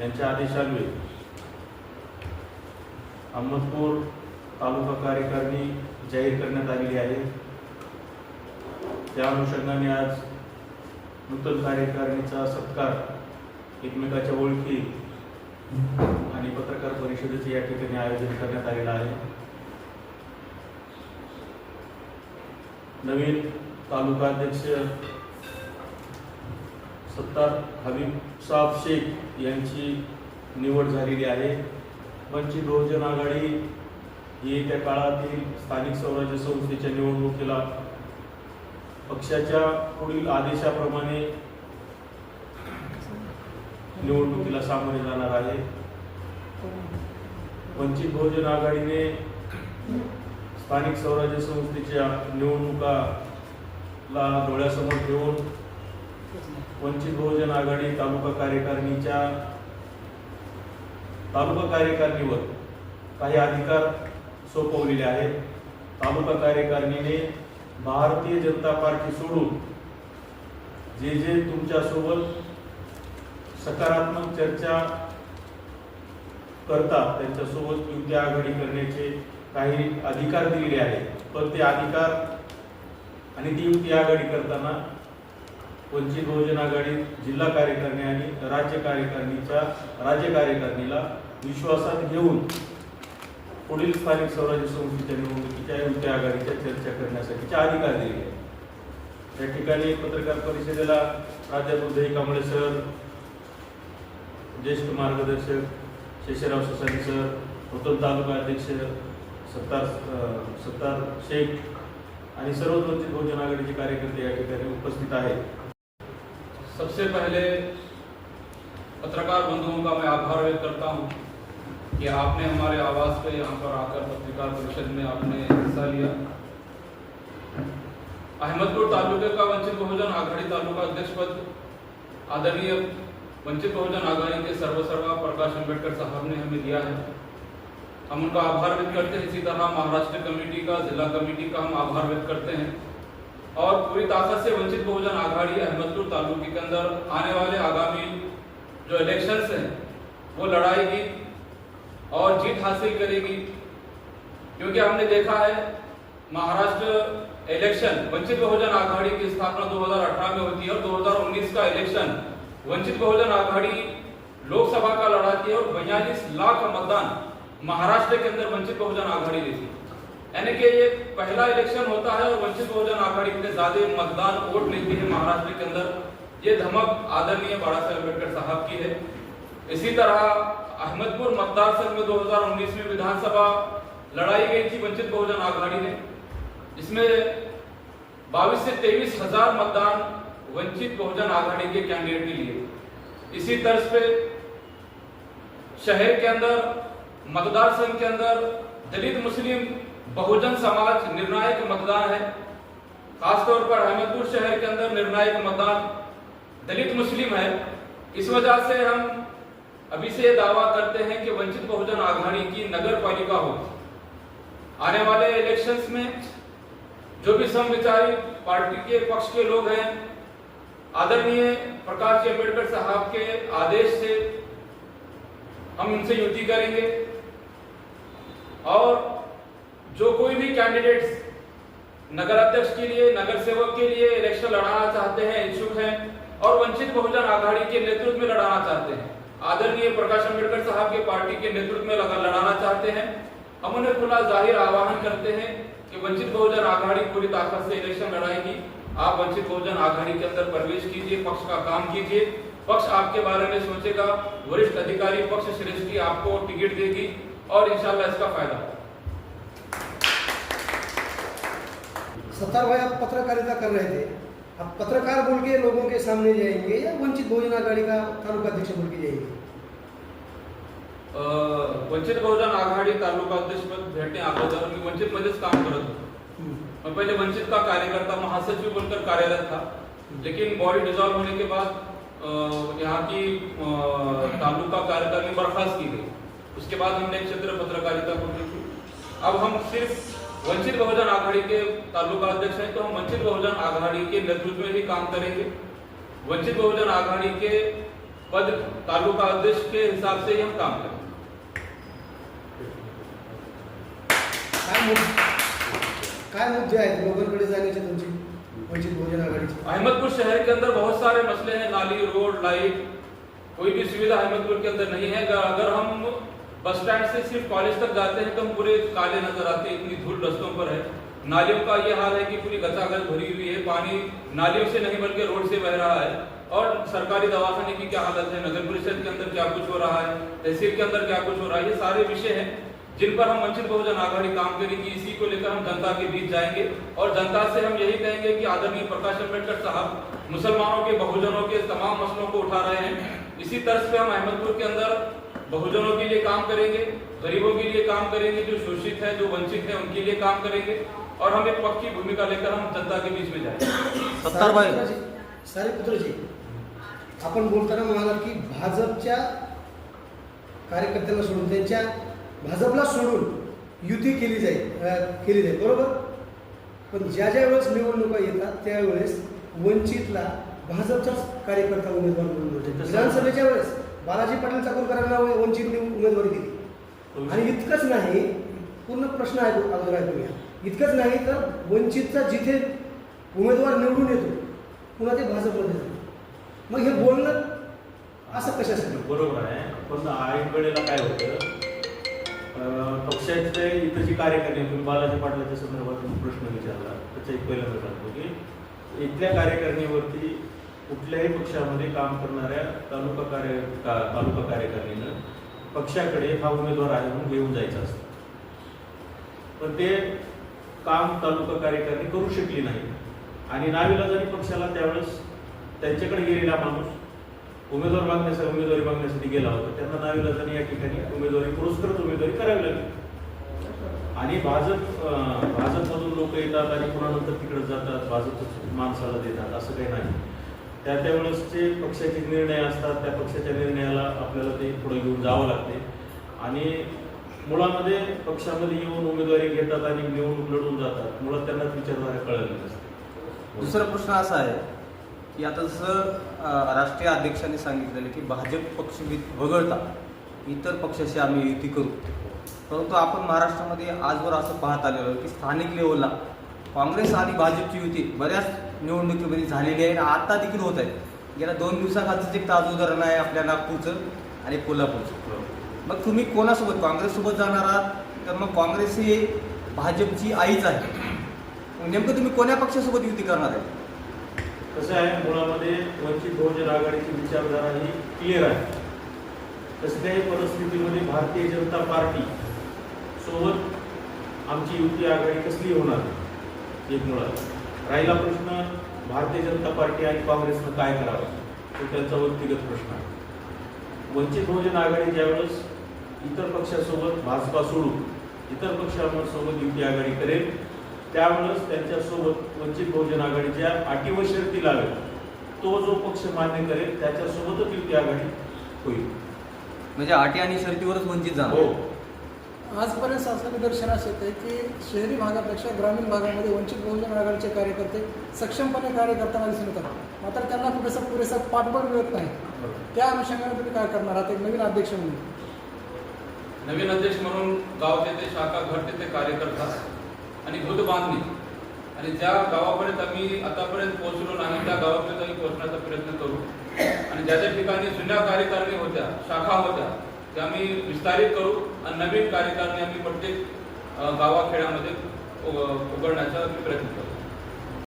यांच्या आदेशान्वये अहमदपूर तालुका कार्यकारिणी जाहीर करण्यात आलेली आहे। त्या अनुषंगाने आज नूतन कार्यकारिणीचा सत्कार, एकमेकाच्या ओळखी आणि पत्रकार परिषदेचे या ठिकाणी आयोजन करण्यात आलेलं आहे। नवीन तालुका अध्यक्ष सत्तार हबीब साहब शेख यांची निवड झालेली आहे। वंचित बहुजन आघाडी येत्या काळातील स्थानिक स्वराज्य संस्थेच्या निवडणुकीला पक्षाच्या पुढील आदेशाप्रमाणे निवडणुकीला सामोरे जाणार आहे। वंचित बहुजन आघाडीने स्थानिक स्वराज्य संस्थेच्या निवडणुकाला डोळ्यासमोर ठेवून वंचित बहुजन आघाडी तालुका कार्यकारिणीवर काही अधिकार सोपवलेले आहेत। तालुका कार्यकारिणीने भारतीय जनता पार्टी सोडून जे तुमच्यासोबत सकारात्मक चर्चा करतात त्यांच्यासोबत युती आघाडी करण्याचे काही अधिकार दिलेले आहेत। पण ते अधिकार आणि ती युती आघाडी करताना वंचित बहुजन आघाडी जिल्हा कार्यकारिणी आणि राज्य कार्यकारिणीला विश्वासात घेऊन पुढील स्थानिक स्वराज्य संस्थेच्या निवडणुकीच्या युती आघाडीच्या चर्चा करण्यासाठीचे अधिकार दिले आहेत। या ठिकाणी पत्रकार परिषदेला प्राध्यापक दही कांबळे सर, ज्येष्ठ मार्गदर्शक शेषराव ससानी सर, नूतन तालुका अध्यक्ष सत्तार शेख आणि सर्व वंचित बहुजन आघाडीचे कार्यकर्ते या ठिकाणी उपस्थित आहेत। सबसे पहले पत्रकार बंधुओं का मैं आभार व्यक्त करता हूं कि आपने हमारे आवास पे यहाँ पर आकर पत्रकार परिषद में आपने हिस्सा लिया। अहमदपुर तालुके का वंचित बहुजन आघाड़ी तालुका अध्यक्ष पद आदरणीय वंचित बहुजन आघाड़ी के सर्वसर्वा प्रकाश अम्बेडकर साहब ने हमें दिया है। हम उनका आभार व्यक्त करते हैं। इसी तरह महाराष्ट्र कमेटी का, जिला कमेटी का हम आभार व्यक्त करते हैं और पूरी ताकत से वंचित बहुजन आघाड़ी अहमदपुर तालुके के अंदर आने वाले आगामी जो इलेक्शंस हैं वो लड़ाएगी और जीत हासिल करेगी। क्योंकि हमने देखा है महाराष्ट्र इलेक्शन वंचित बहुजन आघाड़ी की स्थापना 2018 में होती है और 2019 का इलेक्शन वंचित बहुजन आघाड़ी लोकसभा का लड़ाती है और 42 लाख मतदान महाराष्ट्र के अंदर वंचित बहुजन आघाड़ी लेती है। यानी कि ये पहला इलेक्शन होता है और वंचित बहुजन आघाड़ी इतने ज्यादा मतदान वोट लेती है महाराष्ट्र के अंदर। ये धमक आदरणीय बाबा साहेब अम्बेडकर साहब की है। इसी तरह अहमदपुर मतदार संघ में 2019 में विधानसभा लड़ाई गई थी वंचित बहुजन आघाड़ी ने, जिसमें 22 से 23 हजार मतदान वंचित बहुजन आघाड़ी के कैंडिडेट ने लिए। इसी तर्ज पे शहर के अंदर मतदार संघ के अंदर दलित मुस्लिम बहुजन समाज निर्णायक मतदान है। खासतौर पर अहमदपुर शहर के अंदर निर्णायक मतदान दलित मुस्लिम है। इस वजह से हम अभी से दावा करते हैं कि वंचित बहुजन आघाड़ी की नगर पालिका होगी। आने वाले इलेक्शंस में जो भी समविचारी पार्टी के पक्ष के लोग हैं, आदरणीय प्रकाश अम्बेडकर साहब के आदेश से हम उनसे युति करेंगे और जो कोई भी कैंडिडेट्स नगर अध्यक्ष के लिए, नगर सेवक के लिए इलेक्शन लड़ाना चाहते हैं, इच्छुक हैं और वंचित बहुजन आघाड़ी के नेतृत्व में लड़ाना चाहते हैं, आदरणीय प्रकाश अम्बेडकर साहब के पार्टी के नेतृत्व में लड़ाना चाहते हैं, हम उन्हें खुला जाहिर आह्वान करते हैं कि वंचित बहुजन आघाड़ी पूरी ताकत से इलेक्शन लड़ाएगी। आप वंचित बहुजन आघाड़ी के अंदर प्रवेश कीजिए, पक्ष का काम कीजिए, पक्ष आपके बारे में सोचेगा, वरिष्ठ अधिकारी पक्ष श्रेष्ठी आपको टिकट देगी और इंशाल्लाह इसका फायदा। सत्तार भाई, आप पत्रकारिता कर रहे थे, आप पत्रकार बोल के लोगों के सामने जाएंगे या वंचित बहुजन आघाड़ी का तालुका अध्यक्ष बोल के जाएंगे? वंचित बहुजन आघाडी तालुका अध्यक्ष पद भेटणे अगोदर मी वंचित मध्येच काम करत होतो। मैं पहले वंचित का कार्यकर्ता महासचिव बनकर कार्यरत था, लेकिन बॉडी डिसॉल्व होने के बाद यहाँ की तालुका कार्यकारिणी बर्खास्त की गई। उसके बाद हमने क्षेत्र पत्रकारिता को की। अब हम सिर्फ वंचित बहुजन आघाड़ी के तालुका अध्यक्ष हैं, तो हम वंचित बहुजन आघाड़ी के नेतृत्व में भी काम करेंगे। वंचित बहुजन आघाड़ी के पद तालुका अध्यक्ष के हिसाब से ही हम काम करें। काय मुद्दे आहेत लोकांकडे जाण्याचे तुमची वंचित बहुजन आघाडीचे? अहमदपुर शहर के अंदर बहुत सारे मसले हैं, नाली, रोड, लाइट, कोई भी सुविधा अहमदपुर के अंदर नहीं है। अगर हम बस स्टैंड से सिर्फ कॉलेज तक जाते हैं तो हम पूरे काले नजर आते हैं, इतनी धूल रस्तों पर है। नालियों का ये हाल है कि पूरी गचागच भरी हुई है, पानी नालियों से नहीं बल्कि रोड से बह रहा है। और सरकारी दवाखाने की क्या हालत है, नगर परिषद के अंदर क्या कुछ हो रहा है, तहसील के अंदर क्या कुछ हो रहा है, ये सारे विषय हैं जिन पर हम वंचित बहुजन आघाड़ी काम करेगी। इसी को लेकर हम जनता के बीच जाएंगे और जनता से हम यही कहेंगे कि आदरणीय प्रकाश अम्बेडकर साहब मुसलमानों के, बहुजनों के तमाम मसलों को उठा रहे हैं। इसी तरह से हम अहमदपुर के अंदर बहुजनों के लिए काम करेंगे, गरीबों के लिए काम करेंगे, जो शोषित है, जो वंचित है, उनके लिए काम करेंगे और हम एक पक्की भूमिका लेकर हम जनता के बीच में जाएंगे। सारीपुत्रजी, आपण बोलताना म्हणालात की भाजपच्या कार्यकर्त्यांना सोडून त्यांच्या भाजपला सोडून युती केली जाईल बरोबर, पण ज्या वेळेस निवडणुका येतात त्यावेळेस वंचितला भाजपचाच कार्यकर्ता उमेदवार म्हणून होते। विधानसभेच्या वेळेस बालाजी पाटील चाकूरकरांना वंचितने उमेदवारी दिली आणि इतकंच नाही, पूर्ण प्रश्न आहे अगोदर ऐकूया, इतकंच नाही तर वंचितचा जिथे उमेदवार निवडून येतो पुन्हा ते भाजपमध्ये जातो। मग हे बोलणं असं कशासाठी? बरोबर आहे, पण ऐन वेळेला काय होतं, पक्षाचे इथं जी कार्यकारिणी, तुम्ही बालाजी पाटलाच्या संदर्भात प्रश्न विचारला त्याच्या एक पहिल्यांदा सांगतो की इथल्या कार्यकारिणीवरती कुठल्याही पक्षामध्ये काम करणाऱ्या तालुका कार्यकारिणीनं पक्षाकडे हा उमेदवार आहे म्हणून घेऊन जायचं असतं, पण ते काम तालुका कार्यकारिणी करू शकली नाही आणि नाविलाजाने पक्षाला त्यावेळेस त्यांच्याकडे गेलेला माणूस उमेदवारी मागण्यासाठी गेला होता, त्यांना नाविलाजाने या ठिकाणी पुरस्कृत उमेदवारी करावी लागली आणि भाजपमधून लोक येतात आणि पुन्हा नंतर तिकडे जातात, भाजप माणसाला देतात असं काही नाही। त्यावेळेसचे पक्षाचे निर्णय असतात, त्या पक्षाच्या निर्णयाला आपल्याला ते पुढे घेऊन जावं लागते आणि मुळामध्ये पक्षामध्ये येऊन उमेदवारी घेतात आणि निवडणूक लढून जातात, मुळात त्यांनाच विचारधारा कळलेली नसते। दुसरा प्रश्न असा आहे की आता जसं राष्ट्रीय अध्यक्षांनी सांगितलेलं की भाजप पक्ष वगळता इतर पक्षाशी आम्ही युती करू, परंतु आपण महाराष्ट्रामध्ये आजवर असं पाहत आलेलो आहे की स्थानिक लेवलला काँग्रेस आणि भाजपची युती बऱ्याच निवडणुकीमध्ये झालेली आहे आणि आता देखील होत आहे। गेल्या 2 दिवसाखालीच एक ताजं उदाहरण आहे आपल्या नागपूरचं आणि कोल्हापूरचं। मग तुम्ही कोणासोबत, काँग्रेससोबत जाणार आहात तर मग काँग्रेस ही भाजपची आईच आहे, मग नेमकं तुम्ही कोण्या पक्षासोबत युती करणार आहे? कसं आहे, मुळामध्ये वंचित बहुजन आघाडीची विचारधारा ही क्लिअर आहे। कसल्याही परिस्थितीमध्ये भारतीय जनता पार्टी सोबत आमची युती आघाडी कसली होणार एक मुळात राहिला प्रश्न, भारतीय जनता पार्टी आणि काँग्रेसनं काय करावं तो त्यांचा व्यक्तिगत प्रश्न आहे। वंचित बहुजन आघाडी ज्यावेळेस इतर पक्षासोबत भाजपा सोडून इतर पक्षांसोबत युती आघाडी करेल त्यावेळेस त्यांच्यासोबत वंचित बहुजन आघाडीच्या अटी व शर्ती लावेल, तो जो पक्ष मान्य करेल त्याच्यासोबतच युती आघाडी होईल। म्हणजे अटी आणि शर्तीवरच वंचित जाणार? हो। आजपर्यंत असं निदर्शनास येते की शहरी भागापेक्षा ग्रामीण भागामध्ये वंचित बहुजन आघाडीचे कार्यकर्ते सक्षमपणे कार्य करताना दिसून येतात, मात्र त्यांना पुरेसा पाठबळ मिळत नाही। त्या अनुषंगाने तुम्ही काय करणार आहात एक नवीन अध्यक्ष म्हणून? नवीन अध्यक्ष म्हणून गाव तेथे शाखा, घर तेथे कार्यकर्ता आणि दूध बांधणी आणि ज्या गावापर्यंत आम्ही आतापर्यंत पोहोचलो नाही त्या गावापर्यंत आम्ही पोहोचण्याचा प्रयत्न करू आणि ज्या ज्या ठिकाणी जुन्या कार्यकारिणी होत्या, शाखा होत्या, त्या आम्ही विस्तारित करू आणि नवीन कार्यकारिणी आम्ही प्रत्येक गावाखेड्यामध्ये उघडण्याचा प्रयत्न करू।